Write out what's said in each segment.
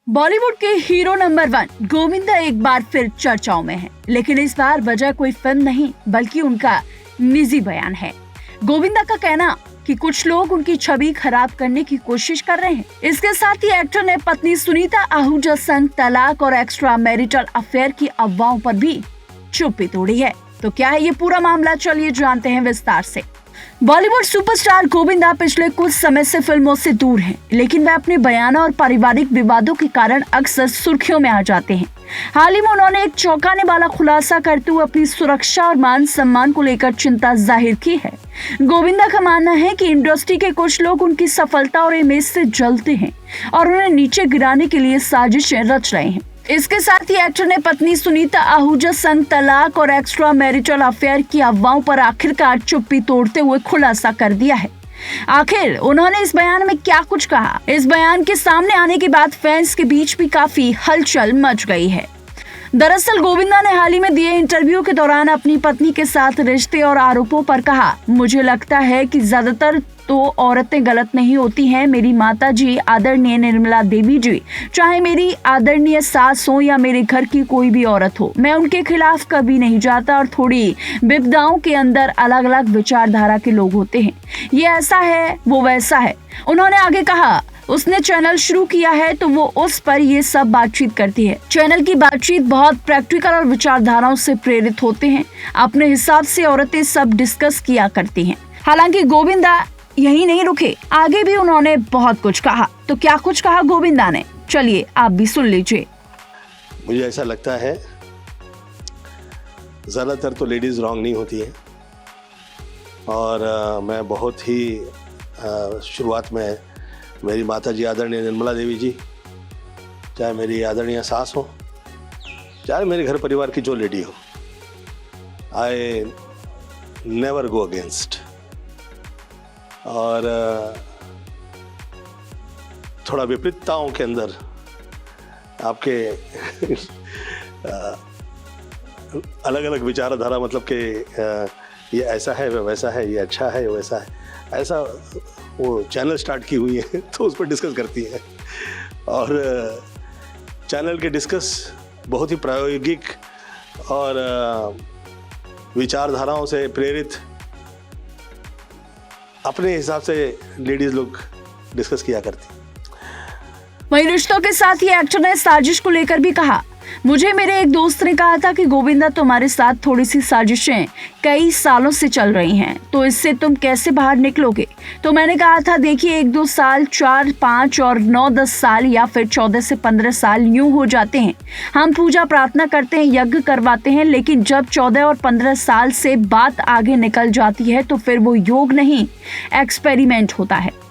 बॉलीवुड के hero number 1 Govinda एक बार फिर चर्चाओं में हैं, लेकिन इस बार वजह कोई फिल्म नहीं बल्कि उनका निजी बयान है। गोविंदा का कहना कि कुछ लोग उनकी छवि खराब करने की कोशिश कर रहे हैं। इसके साथ ही एक्टर ने पत्नी सुनीता आहूजा संग तलाक और एक्स्ट्रा मैरिटल अफेयर की अफवाहों पर भी चुप्पी तोड़ी है। तो क्या है ये पूरा मामला, चलिए जानते हैं विस्तार से। बॉलीवुड सुपरस्टार गोविंदा पिछले कुछ समय से फिल्मों से दूर हैं, लेकिन वह अपने बयानों और पारिवारिक विवादों के कारण अक्सर सुर्खियों में आ जाते हैं। हाल ही में उन्होंने एक चौंकाने वाला खुलासा करते हुए अपनी सुरक्षा और मान सम्मान को लेकर चिंता जाहिर की है। गोविंदा का मानना है कि इंडस्ट्री के कुछ लोग उनकी सफलता और इमेज से जलते हैं और उन्हें नीचे गिराने के लिए साजिशें रच रहे हैं। इसके साथ ही एक्टर ने पत्नी सुनीता आहूजा संग तलाक और एक्स्ट्रा मैरिटल अफेयर की अफवाहों पर आखिरकार चुप्पी तोड़ते हुए खुलासा कर दिया है। आखिर उन्होंने इस बयान में क्या कुछ कहा? इस बयान के सामने आने के बाद फैंस के बीच भी काफी हलचल मच गई है। दरअसल गोविंदा ने हाल ही में दिए इंटरव्यू के दौरान अपनी पत्नी के साथ रिश्ते और आरोपों पर कहा, मुझे लगता है कि ज्यादातर तो औरतें गलत नहीं होती हैं। मेरी माता जी आदरणीय निर्मला देवी जी, चाहे मेरी आदरणीय सास हो या मेरे घर की कोई भी औरत हो, मैं उनके खिलाफ कभी नहीं जाता। और थोड़ी विपदाओं के अंदर अलग अलग विचारधारा के लोग होते हैं, ये ऐसा है वो वैसा है। उन्होंने आगे कहा, उसने चैनल शुरू किया है तो वो उस पर ये सब बातचीत करती है। चैनल की बातचीत बहुत प्रैक्टिकल और विचारधाराओं से प्रेरित होते हैं। अपने हिसाब से औरतें सब डिस्कस किया करती हैं। हालांकि गोविंदा यही नहीं रुके, आगे भी उन्होंने बहुत कुछ कहा। तो क्या कुछ कहा गोविंदा ने, चलिए आप भी सुन लीजिए। मुझे ऐसा लगता है ज़्यादातर तो लेडीज़ रॉन्ग नहीं होती हैं और मैं बहुत ही शुरुआत में मेरी माता जी आदरणीय निर्मला देवी जी, चाहे मेरी आदरणीय सास हो, चाहे मेरे घर परिवार की जो लेडी हो, आई नेवर गो अगेंस्ट। और थोड़ा विपरीतताओं के अंदर आपके अलग अलग विचारधारा, मतलब कि ये ऐसा है वह वैसा है, ये अच्छा है ये वैसा है, ऐसा वो चैनल स्टार्ट की हुई है तो उस पर डिस्कस करती है। और चैनल के डिस्कस बहुत ही प्रायोगिक और विचारधाराओं से प्रेरित अपने हिसाब से लेडीज लोग डिस्कस किया करती। वहीं रिश्तों के साथ ही एक्टर ने साजिश को लेकर भी कहा, मुझे मेरे एक दोस्त ने कहा था कि गोविंदा तुम्हारे साथ थोड़ी सी साजिशें कई सालों से चल रही हैं, तो इससे तुम कैसे बाहर निकलोगे? तो मैंने कहा था, देखिए 1-2 साल, 4-5 और 9-10 साल या फिर 14 से 15 साल यूं हो जाते हैं। हम पूजा प्रार्थना करते हैं, यज्ञ करवाते हैं, लेकिन जब 14 और 15 साल से बात आगे निकल जाती है तो फिर वो योग नहीं, एक्सपेरिमेंट होता है।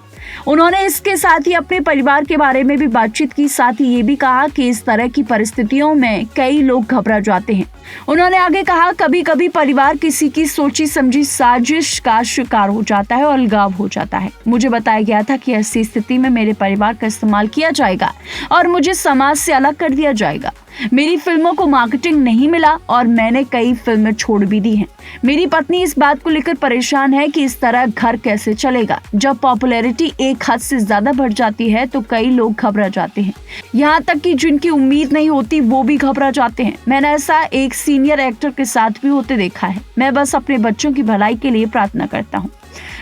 उन्होंने इसके साथ ही अपने परिवार के बारे में भी बातचीत की, साथ ही ये भी कहा कि इस तरह की परिस्थितियों में कई लोग घबरा जाते हैं। उन्होंने आगे कहा, कभी कभी परिवार किसी की सोची समझी साजिश का शिकार हो जाता है और अलगाव हो जाता है। मुझे बताया गया था कि ऐसी स्थिति में मेरे परिवार का इस्तेमाल किया जाएगा और मुझे समाज से अलग कर दिया जाएगा। मेरी फिल्मों को मार्केटिंग नहीं मिला और मैंने कई फिल्में छोड़ भी दी हैं। मेरी पत्नी इस बात को लेकर परेशान है कि इस तरह घर कैसे चलेगा। जब पॉपुलैरिटी एक हद से ज्यादा बढ़ जाती है तो कई लोग घबरा जाते हैं, यहाँ तक कि जिनकी उम्मीद नहीं होती वो भी घबरा जाते हैं। मैंने ऐसा एक सीनियर एक्टर के साथ भी होते देखा है। मैं बस अपने बच्चों की भलाई के लिए प्रार्थना करता हूँ।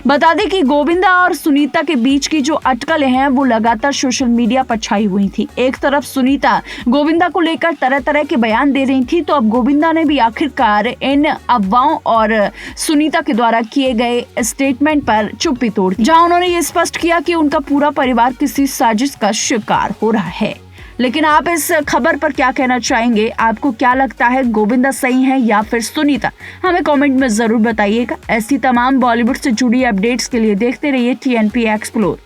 बता दें कि गोविंदा और सुनीता के बीच की जो अटकलें हैं वो लगातार सोशल मीडिया पर छाई हुई थी। एक तरफ सुनीता गोविंदा को लेकर तरह तरह के बयान दे रही थी, तो अब गोविंदा ने भी आखिरकार इन अफवाहों और सुनीता के द्वारा किए गए स्टेटमेंट पर चुप्पी तोड़ दी, जहां उन्होंने ये स्पष्ट किया कि उनका पूरा परिवार किसी साजिश का शिकार हो रहा है। लेकिन आप इस खबर पर क्या कहना चाहेंगे? आपको क्या लगता है, गोविंदा सही है या फिर सुनीता? हमें कमेंट में जरूर बताइएगा। ऐसी तमाम बॉलीवुड से जुड़ी अपडेट्स के लिए देखते रहिए TNP एक्सप्लोर।